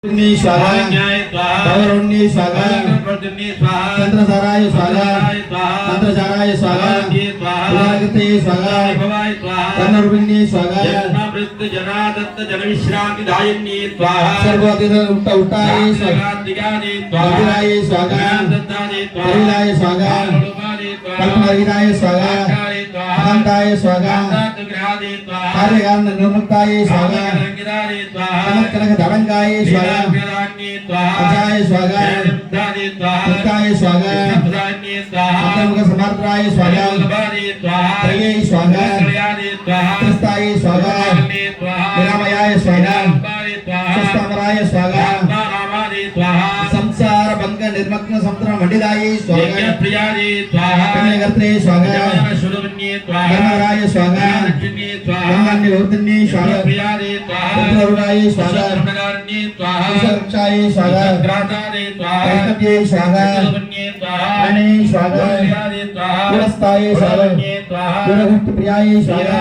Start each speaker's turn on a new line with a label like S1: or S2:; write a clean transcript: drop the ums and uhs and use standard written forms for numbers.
S1: स्वाहा गौरवण्ये स्वाहा चंद्रसाराय स्वाहा मंत्रचाराय स्वाहा पुरागते स्वाहा कर्णरूपिण्ये स्वाहा
S2: जनादत्त जनविश्रांति दायिन्ये स्वाहा
S1: सर्वोदित उट्टाय स्वाहा दिगाय स्वाहा कविलाय स्वाहा कल्पनाय स्वाहा अनंताय स्वाहा कार्यकारण निर्मुक्ताय स्वाहा कनक धरंगाय स्वाहा अजाय स्वाहा मुक्ताय स्वाहा अतर्मुख समर्थाय स्वाहा त्रये स्वाहा त्रस्ताय स्वाहा निरामयाय स्वाहा शस्तामराय स्वाहा संसार भंग निर्मग्न समुद्र मंडिताय स्वाहा कन्यागर्त्रे स्वाहा धर्मराय स्वाहा गंगान्यवर्तन्ये स्वाहा पुत्ररुणाय स्वाहा वृक्षाय स्वाहा कैतव्ये स्वाहा अणे स्वाहा पुरस्ताय स्वाहा गुणभक्ति प्रियाय स्वाहा